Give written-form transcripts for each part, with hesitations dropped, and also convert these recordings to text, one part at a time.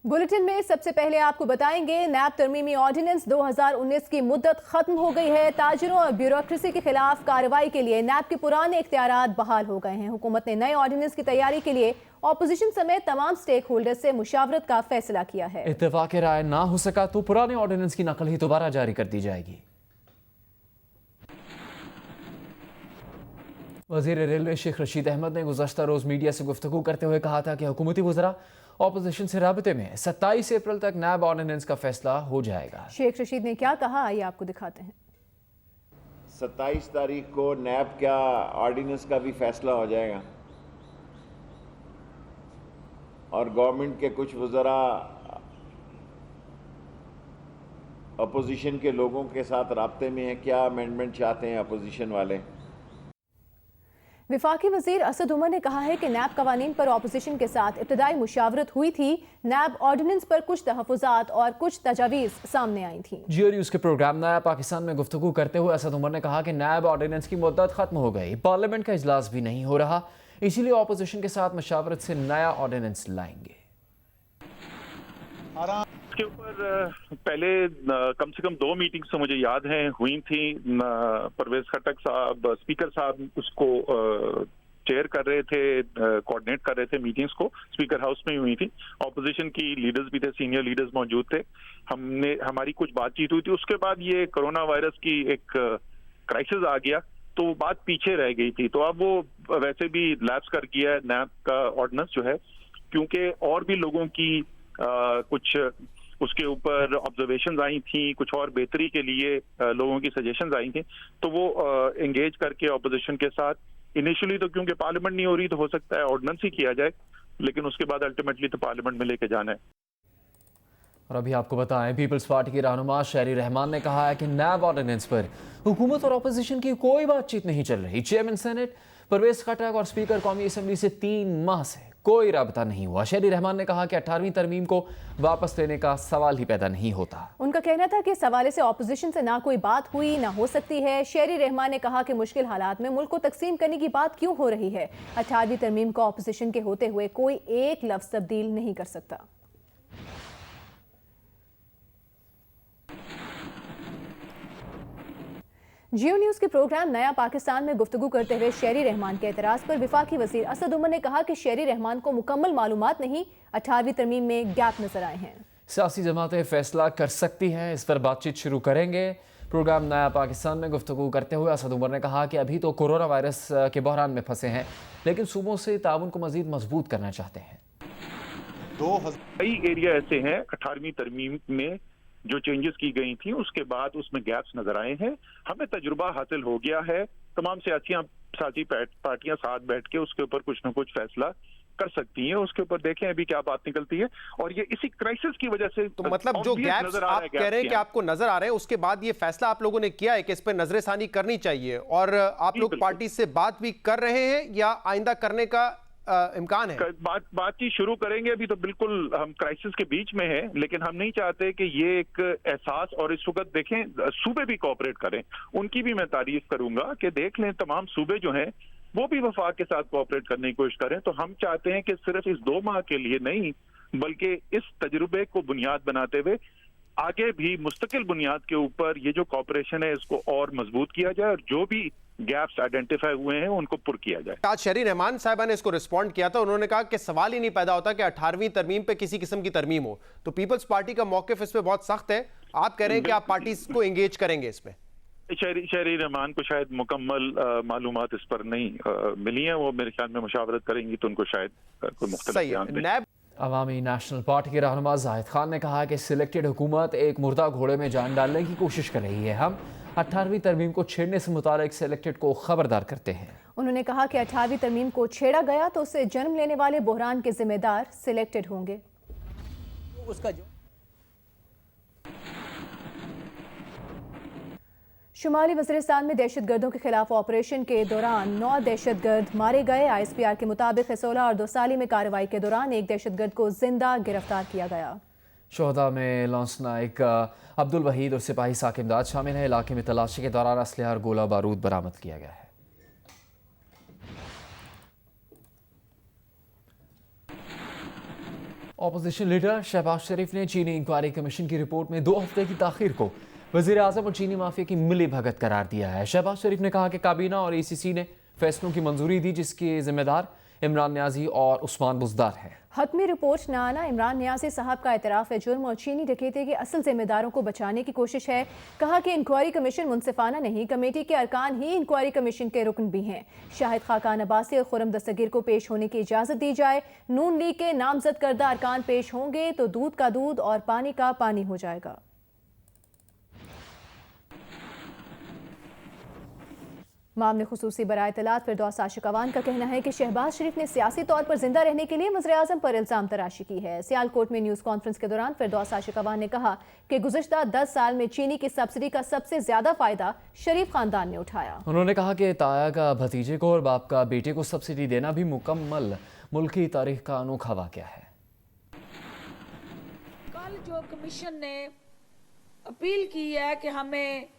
Bulletin में सबसे पहले आपको बताएंगे नैब तरमीमी ऑर्डिनेंस 2019 की मुद्दत खत्म हो गई है। ताजिरों और ब्यूरोक्रेसी के खिलाफ कार्रवाई के लिए नैब के पुराने इख्तियारात बहाल हो गए हैं। हुकूमत ने नए ऑर्डिनेंस की तैयारी के लिए ऑपोजिशन समेत तमाम स्टेक होल्डर्स से मुशावरत का फैसला किया है। इत्तेफाक राय ना हो सका तो पुराने ऑर्डिनेंस की नकल ही दोबारा जारी कर दी जाएगी। वज़ीर रेलवे शेख रशीद अहमद ने गुज़श्ता रोज़ मीडिया से गुफ्तगू करते हुए कहा था कि हुकूमती वज़रा ऑपोजिशन से राबते में 27 अप्रैल तक नैब ऑर्डिनेंस का फैसला हो जाएगा। शेख रशीद ने क्या कहा, आइए आपको दिखाते हैं। 27 तारीख को नैब का ऑर्डिनेंस का भी फैसला हो जाएगा और गवर्नमेंट के कुछ वज़रा अपोजिशन के लोगों के साथ राब्ते में हैं, क्या अमेंडमेंट चाहते हैं अपोजिशन वाले। विफाकी वजीर असद उमर ने कहा है कि नैब कवानीन पर ऑपोजिशन के साथ इब्तदाई मुशावरत हुई थी। नैब ऑर्डिनेंस पर कुछ तहफ़्फ़ुज़ात और कुछ तजावीज़ सामने आई थी। जियो न्यूज़ के प्रोग्राम नया पाकिस्तान में गुफ्तगू करते हुए असद उमर ने कहा कि नैब ऑर्डिनेंस की मुद्दत खत्म हो गई, पार्लियामेंट का इजलास भी नहीं हो रहा, इसीलिए ऑपोजिशन के साथ मुशावरत से नया ऑर्डिनेंस लाएंगे। इसके ऊपर पहले कम से कम 2 मीटिंग्स तो मुझे याद हैं हुई थी। परवेज खटक साहब स्पीकर साहब उसको चेयर कर रहे थे, कोऑर्डिनेट कर रहे थे मीटिंग्स को, स्पीकर हाउस में हुई थी। ऑपोजिशन की लीडर्स भी थे, सीनियर लीडर्स मौजूद थे। हमारी कुछ बातचीत हुई थी। उसके बाद ये कोरोना वायरस की एक क्राइसिस आ गया तो बात पीछे रह गई थी। तो अब वो वैसे भी लैप्स कर गया है नैब का ऑर्डिनेंस जो है, क्योंकि और भी लोगों की कुछ उसके ऊपर ऑब्जर्वेशंस आई थी, कुछ और बेहतरी के लिए लोगों की सजेशंस आई थी, तो वो एंगेज करके ऑपोजिशन के साथ इनिशियली तो क्योंकि पार्लियामेंट नहीं हो रही तो हो सकता है ऑर्डिनेंस ही किया जाए, लेकिन उसके बाद अल्टीमेटली तो पार्लियामेंट में लेके जाना है। और अभी आपको बताएं, पीपल्स पार्टी के रहनुमा शहरी रहमान ने कहा है कि नैब ऑर्डिनेंस पर हुकूमत और अपोजिशन की कोई बातचीत नहीं चल रही। चेयरमैन सेनेट परवेज खटक और स्पीकर कौमी असम्बली से 3 माह से कोई राबता नहीं हुआ। शहरी रहमान ने कहा कि 18वीं तरमीम को वापस लेने का सवाल ही पैदा नहीं होता। उनका कहना था कि इस हवाले से ऑपोजिशन से ना कोई बात हुई ना हो सकती है। शहरी रहमान ने कहा कि मुश्किल हालात में मुल्क को तकसीम करने की बात क्यों हो रही है। 18वीं तरमीम को ऑपोजिशन के होते हुए कोई एक लफ्ज तब्दील नहीं कर सकता। जियो न्यूज़ के प्रोग्राम नया पाकिस्तान में गुफ्तगू करते हुए शहरी रहमान के एतराज़ पर विफाकी वज़ीर असद उमर ने कहा कि शहरी रहमान को मुकम्मल मालूमात नहीं, 18वीं तरमीम में गैप नजर आए हैं। सियासी जमातें फैसला कर सकती हैं, इस पर बातचीत शुरू करेंगे। प्रोग्राम नया पाकिस्तान में गुफ्तगू करते हुए असद उमर ने कहा कि अभी तो कोरोना वायरस के बहरान में फंसे हैं, लेकिन सूबों से ताउन को मजीद मजबूत करना चाहते हैं। कई एरिया ऐसे हैं 18वीं तरमीम में जो चेंजेस की गई थी उसके बाद उसमें गैप्स नजर आए हैं। हमें तजुर्बा हासिल हो गया है, तमाम सियासी पार्टियां साथ बैठ के उसके ऊपर कुछ न कुछ फैसला कर सकती हैं। उसके ऊपर देखें अभी क्या बात निकलती है। और ये इसी क्राइसिस की वजह से तो मतलब जो गैप्स आप कह रहे हैं कि आपको नजर आ रहे हैं, उसके बाद ये फैसला आप लोगों ने किया है कि इस पर नजरसानी करनी चाहिए, और आप लोग पार्टी से बात भी कर रहे हैं या आइंदा करने का इम्कान है? बातचीत शुरू करेंगे। अभी तो बिल्कुल हम क्राइसिस के बीच में हैं, लेकिन हम नहीं चाहते कि ये एक एहसास, और इस वक्त देखें सूबे भी कोऑपरेट करें, उनकी भी मैं तारीफ करूंगा कि देख लें तमाम सूबे जो हैं वो भी वफाक के साथ कोऑपरेट करने की कोशिश करें। तो हम चाहते हैं कि सिर्फ इस 2 माह के लिए नहीं, बल्कि इस तजुर्बे को बुनियाद बनाते हुए आगे भी मुस्तकिल बुनियाद के ऊपर ये जो कोऑपरेशन है इसको और मजबूत किया जाए और जो भी गैप्स आइडेंटिफाई हुए हैं उनको पुर किया जाए। आज शहरी रहमान साहिबा ने इसको रिस्पॉन्ड किया था, उन्होंने कहा कि सवाल ही नहीं पैदा होता कि 18वीं तरमीम पे किसी किस्म की तरमीम हो। तो पीपल्स पार्टी का मौकिफ इस पे बहुत सख्त है, आप कह रहे हैं कि आप पार्टी को एंगेज करेंगे इस पे? शहरी रहमान को शायद मुकम्मल मालूमात इस पर नहीं मिली हैं, वो मेरे ख्याल में मुशावरत करेंगी तो उनको शायद कोई मुख्तलिफ। अवामी नेशनल पार्टी के रहनुमा जाहिद खान ने कहा कि सिलेक्टेड हुकूमत एक मुर्दा घोड़े में जान डालने की कोशिश कर रही है। हम 18वीं तरमीम को छेड़ने से मुतालिक सिलेक्टेड को खबरदार करते हैं। उन्होंने कहा कि 18वीं तरमीम को छेड़ा गया तो उससे जन्म लेने वाले बहरान के जिम्मेदार सिलेक्टेड होंगे। शुमाली वज़ीरिस्तान में दहशतगर्दों के खिलाफ ऑपरेशन के दौरान 9 दहशतगर्द मारे गए। ISPR के मुताबिक हिसोला और दोसाली में कार्रवाई के दौरान एक दहशतगर्द को जिंदा गिरफ्तार किया गया। शोहदा में लॉन्स नाइक अब्दुल वहीद और सिपाही साकिब इमदाद शामिल है। इलाके में तलाशी के दौरान असलहा और गोला बारूद बरामद किया गया है। अपोजिशन लीडर शहबाज शरीफ ने चीनी इंक्वायरी कमीशन की रिपोर्ट में 2 हफ्ते की ताखीर को वजीर आजम और चीनी माफिया की मिली भगत करार दिया है। शहबाज शरीफ ने कहा कि काबीना और ECC ने फैसलों की मंजूरी दी जिसके जिम्मेदार इमरान न्याजी और उस्मान बुज़दार हैं। हतमी रिपोर्ट न आना इमरान न्याजी साहब का एतराफ़ है जुर्म और चीनी डकैती के असल जिम्मेदारों को बचाने की कोशिश है। कहा कि इंक्वायरी कमीशन मुनसिफाना नहीं, कमेटी के अरकान ही इंक्वायरी कमीशन के रुकन भी हैं। शाहिद खाकान अब्बासी और खुरम दस्तगीर को पेश होने की इजाज़त दी जाए। नून लीग के नामजद करदा अरकान पेश होंगे तो दूध का दूध और पानी का पानी हो जाएगा। मामले खुसूसी बराए इत्तलात फिरदौस आशिक अवान का कहना है कि शहबाज शरीफ ने सियासी तौर पर जिंदा रहने के लिए वज़ीर आज़म पर इल्ज़ाम तराशी की है। सियालकोट में न्यूज़ कॉन्फ्रेंस के दौरान फिरदौस आशिक अवान ने कहा कि गुज़श्ता 10 साल में चीनी की सब्सिडी का सबसे ज्यादा फायदा शरीफ खानदान ने उठाया। उन्होंने कहा कि ताया का भतीजे को और बाप का बेटे को सब्सिडी देना भी मुकम्मल मुल्की तारीख का अनोखा वाक़या है। कल जो कमीशन ने अपील की है कि हमें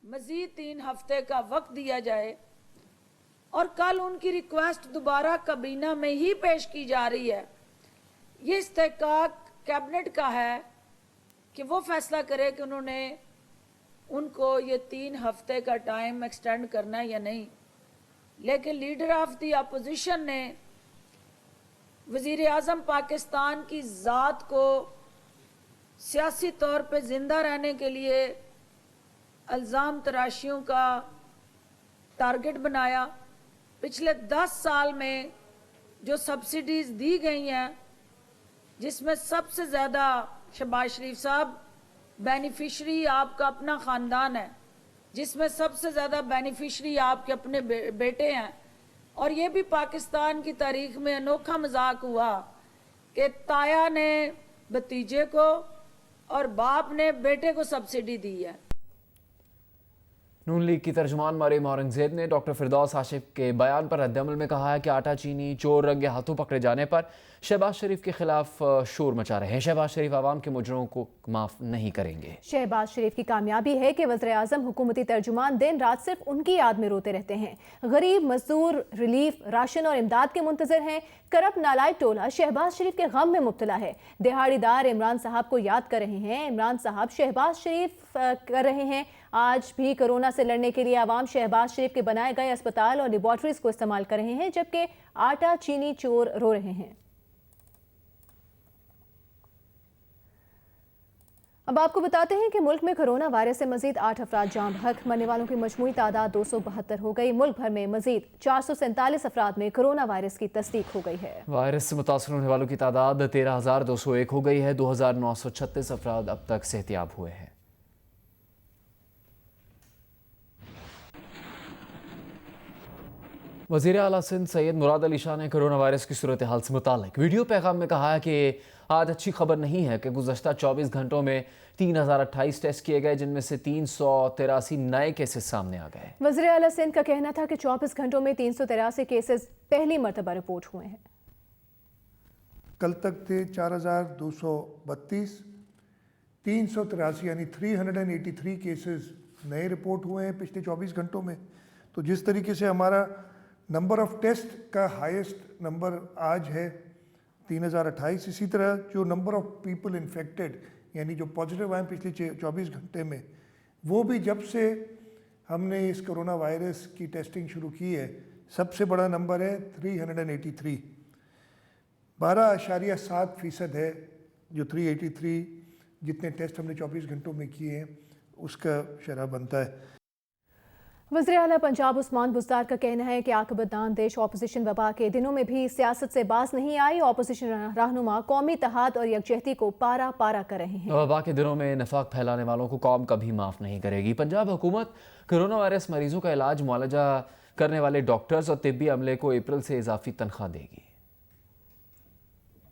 मजीद 3 हफ्ते का वक्त दिया जाए और कल उनकी रिक्वेस्ट दोबारा काबीना में ही पेश की जा रही है। ये इस्तेहकाक कैबिनेट का है कि वो फैसला करे कि उन्होंने उनको ये 3 हफ्ते का टाइम एक्सटेंड करना है या नहीं। लेकिन लीडर ऑफ द अपोजिशन ने वजीर आज़म पाकिस्तान की ज़ात को सियासी तौर पे जिंदा रहने के लिए इल्ज़ाम तराशियों का टारगेट बनाया। पिछले 10 साल में जो सब्सिडीज़ दी गई हैं जिसमें सबसे ज़्यादा शहबाज शरीफ साहब बेनिफिशरी आपका अपना ख़ानदान है, जिसमें सबसे ज़्यादा बेनिफिशरी आपके अपने बेटे हैं। और ये भी पाकिस्तान की तारीख में अनोखा मजाक हुआ कि ताया ने भतीजे को और बाप ने बेटे को सब्सिडी दी है। नून लीग की तर्जुमान मरीम औरंगजेब ने डॉक्टर फिरदौस आशिफ के बयान पर रद्द-ए-अमल में कहा है कि आटा चीनी चोर रंगे हाथों पकड़े जाने पर शहबाज शरीफ के खिलाफ शोर मचा रहे हैं। शहबाज शरीफ आवाम के मुजरिमों को माफ नहीं करेंगे। शहबाज शरीफ की कामयाबी है कि वज़ीर आज़म हुकूमती तर्जुमान दिन रात सिर्फ उनकी याद में रोते रहते हैं। गरीब मजदूर रिलीफ, राशन और इमदाद के मुंतजर हैं। करप्ट नालायक टोला शहबाज शरीफ के गम में मुब्तला है। दिहाड़ीदार इमरान साहब को याद कर रहे हैं। इमरान साहब शहबाज शरीफ कर रहे हैं। आज भी कोरोना से लड़ने के लिए आवाम शहबाज शरीफ के बनाए गए अस्पताल और लेबॉर्ट्रीज को इस्तेमाल कर रहे हैं, जबकि आटा चीनी चोर रो रहे हैं। अब आपको बताते हैं कि मुल्क में कोरोना वायरस से मजीद 8 अफराद जान बहक, मरने वालों की मजमूई तादाद 272 हो गई। मुल्क भर में मजीद 447 अफराद में कोरोना वायरस की तस्दीक हो गई है। वायरस से मुतासर होने वालों की तादाद 13,201 हो गई है। 2,936 अफराद अब तक सेहतियाब हुए हैं। वज़ीर आला सिंध सैयद मुराद अली शाह ने कोरोना वायरस की सूरत हाल से मुतालिक वीडियो पैगाम में कहा है कि आज अच्छी खबर नहीं है कि गुज़श्ता 24 घंटों में 3028 टेस्ट किए गए, जिनमें से 383 नए केसेस सामने आ गए। वज़ीर आला सिंध का कहना था कि 24 घंटों में 383 केसेस पहली मरतबा रिपोर्ट हुए हैं। कल तक थे 4232, 383 यानी 383 केसेस नए रिपोर्ट हुए हैं पिछले 24 घंटों में। तो जिस तरीके से हमारा नंबर ऑफ टेस्ट का हाईएस्ट नंबर आज है 3028, इसी तरह जो नंबर ऑफ पीपल इन्फेक्टेड यानी जो पॉजिटिव आए पिछले 24 घंटे में, वो भी जब से हमने इस कोरोना वायरस की टेस्टिंग शुरू की है सबसे बड़ा नंबर है 383। 12.7% है जो 383 जितने टेस्ट हमने 24 घंटों में किए हैं उसका शरह बनता है। वज़ीर आला पंजाब उस्मान बुज़दार का कहना है कि आक़िबतदान देश अपोजिशन वबा के दिनों में भी सियासत से बाज नहीं आई। अपोजिशन रहनुमा कौमी इत्तेहाद और यकजहती को पारा पारा कर रहे हैं। वबा के दिनों में नफाक फैलाने वालों को कौम कभी माफ नहीं करेगी। पंजाब हुकूमत कोरोना वायरस मरीजों का इलाज मुआलजा करने वाले डॉक्टर्स और तिब्बी अमले को अप्रैल से इजाफी तनख्वाह देगी।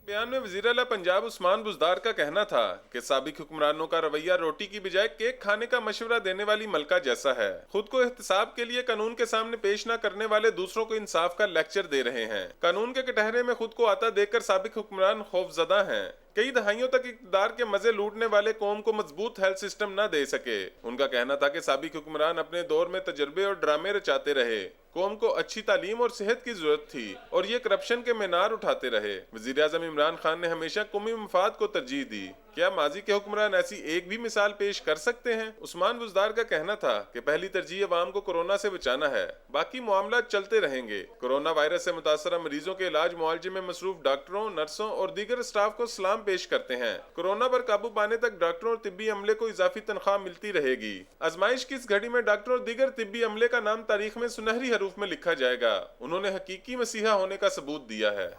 बयान में वज़ीर आला पंजाब उस्मान बुज़दार का कहना था कि साबिक हुक्मरानों का रवैया रोटी की बजाय केक खाने का मशवरा देने वाली मलका जैसा है। खुद को एहतसाब के लिए कानून के सामने पेश न करने वाले दूसरों को इंसाफ का लेक्चर दे रहे हैं। कानून के कटहरे में खुद को आता देखकर साबिक हुक्मरान खौफजदा हैं। کئی دہائیوں تک اقتدار کے مزے لوٹنے والے قوم کو مضبوط ہیلتھ سسٹم نہ دے سکے۔ ان کا کہنا تھا کہ سابق حکمران اپنے دور میں تجربے اور ڈرامے رچاتے رہے، قوم کو اچھی تعلیم اور صحت کی ضرورت تھی اور یہ کرپشن کے مینار اٹھاتے رہے۔ وزیر اعظم عمران خان نے ہمیشہ قومی مفاد کو ترجیح دی۔ کیا ماضی کے حکمران ایسی ایک بھی مثال پیش کر سکتے ہیں؟ عثمان بزدار کا کہنا تھا کہ پہلی ترجیح عوام کو کورونا سے بچانا ہے، باقی معاملات چلتے رہیں گے۔ کورونا وائرس سے متاثرہ مریضوں کے علاج معالجے میں مصروف ڈاکٹروں، نرسوں اور دیگر اسٹاف کو سلام پیش کرتے ہیں۔ کورونا پر قابو پانے تک ڈاکٹروں اور طبی عملے کو اضافی تنخواہ ملتی رہے گی۔ آزمائش کی اس گھڑی میں ڈاکٹروں اور دیگر طبی عملے کا نام تاریخ میں سنہری حروف میں لکھا جائے گا۔ انہوں نے حقیقی مسیحا ہونے کا ثبوت دیا ہے۔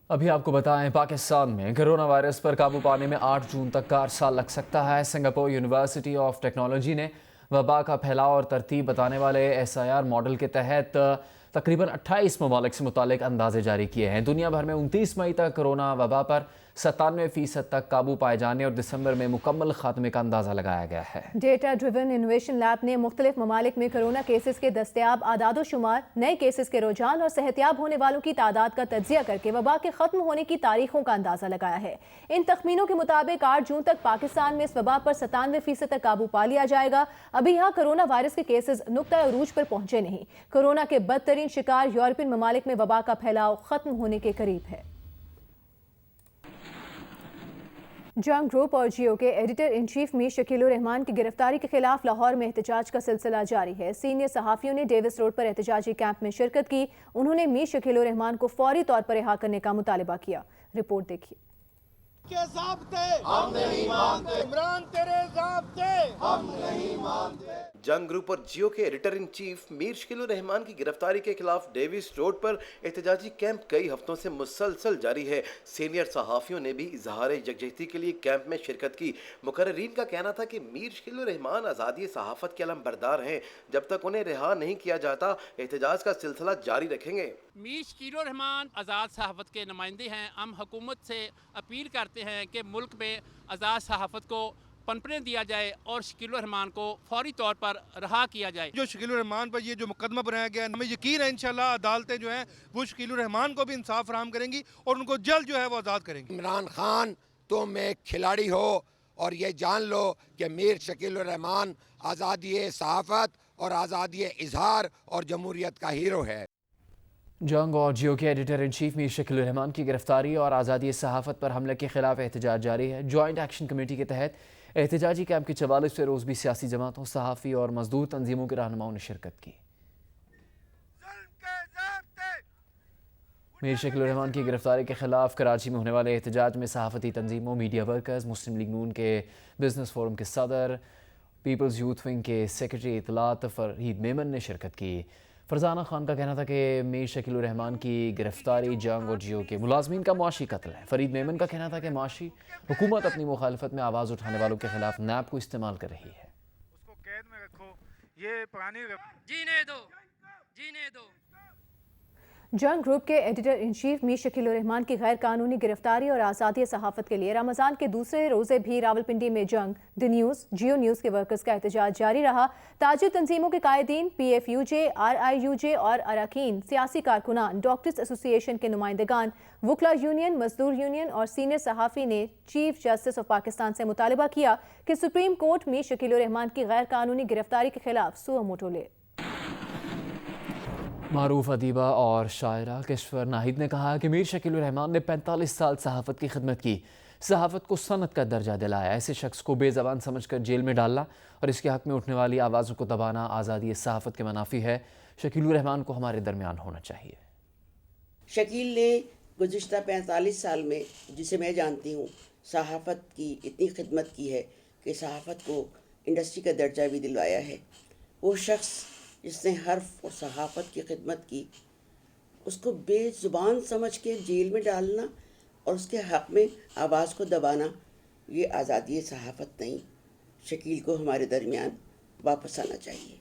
ابھی آپ کو بتائیں پاکستان میں کرونا وائرس پر قابو پانے میں 8 جون تک کا عرصہ لگ سکتا ہے۔ سنگاپور یونیورسٹی آف ٹیکنالوجی نے وبا کا پھیلاؤ اور ترتیب بتانے والے SIR ماڈل کے تحت تقریباً 28 ممالک سے متعلق اندازے جاری کیے ہیں۔ دنیا بھر میں 29 مئی تک کرونا وبا پر 97% تک قابو پائے جانے اور دسمبر میں مکمل خاتمے کا اندازہ لگایا گیا ہے۔ ڈیٹا ڈریون انوویشن لیب نے مختلف ممالک میں کرونا کیسز کے دستیاب اعداد و شمار، نئے کیسز کے رجحان اور صحتیاب ہونے والوں کی تعداد کا تجزیہ کر کے وبا کے ختم ہونے کی تاریخوں کا اندازہ لگایا ہے۔ ان تخمینوں کے مطابق 8 جون تک پاکستان میں اس وبا پر 97% تک قابو پا لیا جائے گا۔ ابھی یہاں کرونا وائرس کے کیسز نقطہ عروج پر پہنچے نہیں۔ کورونا کے بدترین شکار یورپین ممالک میں وبا کا پھیلاؤ ختم ہونے کے قریب ہے۔ جنگ گروپ اور جیو کے ایڈیٹر ان چیف میر شکیل الرحمان کی گرفتاری کے خلاف لاہور میں احتجاج کا سلسلہ جاری ہے۔ سینئر صحافیوں نے ڈیوس روڈ پر احتجاجی کیمپ میں شرکت کی۔ انہوں نے میر شکیل الرحمان کو فوری طور پر رہا کرنے کا مطالبہ کیا۔ رپورٹ دیکھیے۔ جنگ گروپ اور جیو کے ایڈیٹر ان چیف میر شکیل الرحمان کی گرفتاری کے خلاف ڈیوس روڈ پر احتجاجی کیمپ کئی ہفتوں سے مسلسل جاری ہے۔ سینئر صحافیوں نے بھی اظہار یکجہتی کے لیے کیمپ میں شرکت کی۔ مقررین کا کہنا تھا کہ میر شکیل الرحمان آزادی صحافت کے علم بردار ہیں، جب تک انہیں رہا نہیں کیا جاتا احتجاج کا سلسلہ جاری رکھیں گے۔ میر شکیل الرحمان آزاد صحافت کے نمائندے ہیں۔ ہم حکومت سے اپیل کرتے ہیں کہ ملک میں آزاد صحافت کو پنپنے دیا جائے اور شکیل الرحمان کو فوری طور پر رہا کیا جائے۔ جو شکیل الرحمان پر یہ جو مقدمہ بنایا گیا ہے، ہمیں یقین ہے انشاءاللہ عدالتیں جو ہیں وہ شکیل الرحمان کو بھی انصاف فراہم کریں گی اور ان کو جلد جو ہے وہ آزاد کریں گی۔ عمران خان تم ایک کھلاڑی ہو اور یہ جان لو کہ میر شکیل الرحمان آزادی صحافت اور آزادی اظہار اور جمہوریت کا ہیرو ہے۔ جنگ اور جیو کے ایڈیٹر ان چیف میر شکیل الرحمان کی گرفتاری اور آزادی صحافت پر حملے کے خلاف احتجاج جاری ہے۔ جوائنٹ ایکشن کمیٹی کے تحت احتجاجی کیمپ کے 44 روز بھی سیاسی جماعتوں، صحافی اور مزدور تنظیموں کے رہنماؤں نے شرکت کی۔ میر شکیل الرحمان کی گرفتاری کے خلاف کراچی میں ہونے والے احتجاج میں صحافتی تنظیموں، میڈیا ورکرز، مسلم لیگ نون کے بزنس فورم کے صدر، پیپلز یوتھ ونگ کے سیکرٹری اطلاعات فرید میمن نے شرکت کی۔ فرزانہ خان کا کہنا تھا کہ میر شکیل الرحمان کی گرفتاری جنگ اور جیو کے ملازمین کا معاشی قتل ہے۔ فرید میمن کا کہنا تھا کہ معاشی حکومت اپنی مخالفت میں آواز اٹھانے والوں کے خلاف نیب کو استعمال کر رہی ہے۔ اس کو قید میں رکھو، یہ پرانی جینے دو، جینے دو۔ جنگ گروپ کے ایڈیٹر ان چیف میر شکیل الرحمان کی غیر قانونی گرفتاری اور آزادی صحافت کے لیے رمضان کے دوسرے روزے بھی راولپنڈی میں جنگ، دی نیوز، جیو نیوز کے ورکرز کا احتجاج جاری رہا۔ تاجر تنظیموں کے قائدین، PFUJ، RIUJ اور اراکین، سیاسی کارکنان، ڈاکٹرز ایسوسی ایشن کے نمائندگان، وکلا یونین، مزدور یونین اور سینئر صحافی نے چیف جسٹس آف پاکستان سے مطالبہ کیا کہ سپریم کورٹ میر شکیل الرحمان کی غیر قانونی گرفتاری کے خلاف سو موٹو لے۔ معروف ادیبہ اور شاعرہ کشور ناہید نے کہا کہ میر شکیل الرحمان نے 45 سال صحافت کی خدمت کی، صحافت کو صنعت کا درجہ دلایا۔ ایسے شخص کو بے زبان سمجھ کر جیل میں ڈالنا اور اس کے حق میں اٹھنے والی آوازوں کو دبانا آزادی صحافت کے منافی ہے۔ شکیل الرحمان کو ہمارے درمیان ہونا چاہیے۔ شکیل نے گزشتہ 45 سال میں، جسے میں جانتی ہوں، صحافت کی اتنی خدمت کی ہے کہ صحافت کو انڈسٹری کا درجہ بھی دلوایا ہے۔ وہ شخص جس نے حرف اور صحافت کی خدمت کی، اس کو بے زبان سمجھ کے جیل میں ڈالنا اور اس کے حق میں آواز کو دبانا، یہ آزادی صحافت نہیں۔ شکیل کو ہمارے درمیان واپس آنا چاہیے۔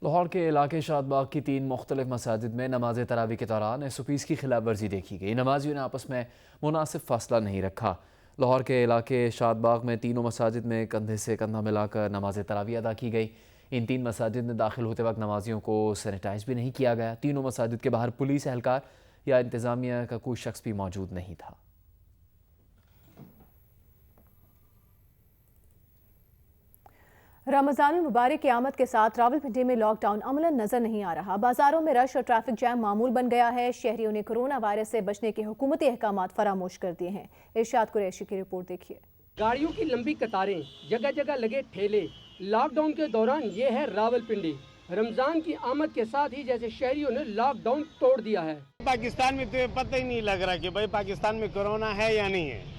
لاہور کے علاقے شاد باغ کی 3 مختلف مساجد میں نماز تراویح کے دوران SOPs کی خلاف ورزی دیکھی گئی۔ نمازیوں نے آپس میں مناسب فاصلہ نہیں رکھا۔ لاہور کے علاقے شاد باغ میں تینوں مساجد میں کندھے سے کندھا ملا کر نماز تراویح ادا کی گئی۔ ان 3 مساجد میں داخل ہوتے وقت نمازیوں کو سینیٹائز بھی نہیں کیا گیا۔ تینوں مساجد کے باہر پولیس اہلکار یا انتظامیہ کا کوئی شخص بھی موجود نہیں تھا۔ रमज़ान मुबारक की आमद के साथ रावलपिंडी में लॉकडाउन अमलन नजर नहीं आ रहा। बाजारों में रश और ट्रैफिक जैम मामूल बन गया है। शहरियों ने कोरोना वायरस से बचने के हुकूमती अहकामात फरामोश कर दिए हैं। इरशाद कुरैशी की रिपोर्ट देखिए। गाड़ियों की लंबी कतारें, जगह जगह लगे ठेले। लॉकडाउन के दौरान ये है रावलपिंडी। रमजान की आमद के साथ ही जैसे शहरियों ने लॉकडाउन तोड़ दिया है। पाकिस्तान में तो पता ही नहीं लग रहा कि भाई पाकिस्तान में कोरोना है या नहीं है।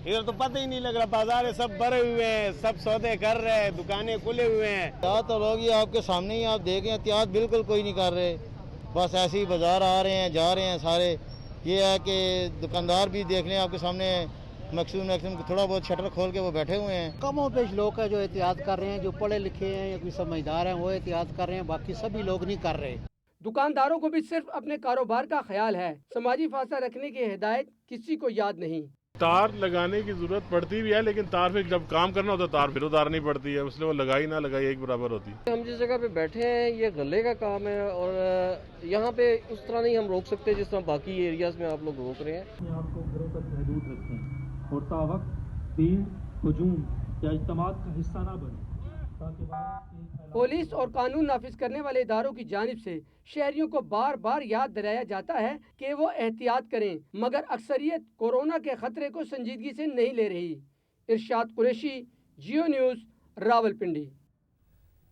इधर तो पता ही नहीं लग रहा, बाजार सब भरे हुए हैं, सब सौदे कर रहे हैं, दुकानें खुले हुए हैं। एहतियात तो लोग आपके सामने ही आप देखें, एहतियात बिल्कुल कोई नहीं कर रहे, बस ऐसे ही बाजार आ रहे हैं जा रहे हैं सारे। ये है कि दुकानदार भी देख लें आपके सामने मैक्सिमम थोड़ा बहुत शटर खोल के वो बैठे हुए हैं। कमों पेश लोग हैं जो एहतियात कर रहे हैं, जो पढ़े लिखे हैं या कोई समझदार हैं वो एहतियात कर रहे हैं, बाकी सभी लोग नहीं कर रहे। दुकानदारों को भी सिर्फ अपने कारोबार का ख्याल है। समाजी फासला रखने की हिदायत किसी को याद नहीं। तार लगाने की जरूरत पड़ती भी है, लेकिन तार फिर जब काम करना होता है तार फिर उतारनी पड़ती है, इसलिए वो लगाई ना लगाई एक बराबर होती है। हम जिस जगह पे बैठे हैं ये गले का काम है और यहाँ पे उस तरह नहीं हम रोक सकते जिस तरह बाकी एरियाज में आप लोग रोक रहे हैं। आपको घरों तक महदूद रखें और तावक्त भीड़, हुजूम या इज्तिमात का हिस्सा ना बने। पुलिस और कानून नाफिज करने वाले इदारों की जानिब से शहरियों को बार बार याद दिलाया जाता है कि वो एहतियात करें, मगर अक्सरियत कोरोना के खतरे को संजीदगी से नहीं ले रही। इरशाद कुरैशी, जियो न्यूज़, रावलपिंडी।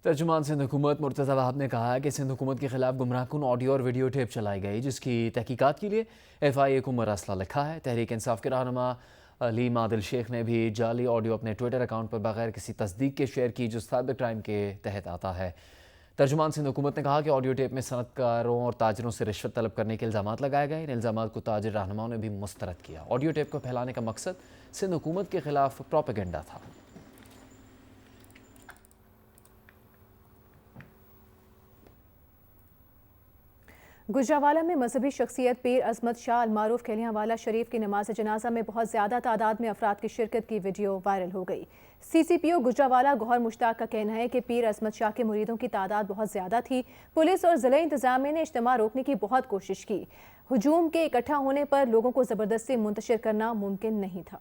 तर्जुमान सिंध हुकूमत मुर्तज़ा वहाब ने कहा है कि सिंध हुकूमत के खिलाफ गुमराहकुन ऑडियो और वीडियो टेप चलाई गई, जिसकी तहकीकात के लिए FIA को मरसला लिखा है। तहरीक इंसाफ के रहनुमा अली मादिल शेख ने भी जाली ऑडियो अपने ट्विटर अकाउंट पर बगैर किसी तस्दीक के शेयर की, जो साइबर क्राइम के तहत आता है। तर्जुमान सिंध हुकूमत ने कहा कि ऑडियो टेप में सनतकारों और ताजरों से रिश्वत तलब करने के इल्ज़ामात लगाए गए। इन इल्ज़ामात को ताजिर रहनुमाओं ने भी मुस्तरद किया। ऑडियो टेप को फैलाने का मकसद सिंध हुकूमत के खिलाफ प्रोपेगेंडा था। गुजरावाला में मजहबी शख्सियत पीर अजमत शाह अलमारूफ खलियावाला शरीफ की नमाज जनाजा में बहुत ज़्यादा तादाद में अफराद की शिरकत की वीडियो वायरल हो गई। CCPO गुजरावाला गौहर मुश्ताक का कहना है कि पीर अजमत शाह के मुरीदों की तादाद बहुत ज़्यादा थी। पुलिस और ज़िला इंतज़ामिया ने इज्तिमा रोकने की बहुत कोशिश की। हुजूम के इकट्ठा होने पर लोगों को ज़बरदस्ती मुंतशिर करना मुमकिन नहीं था।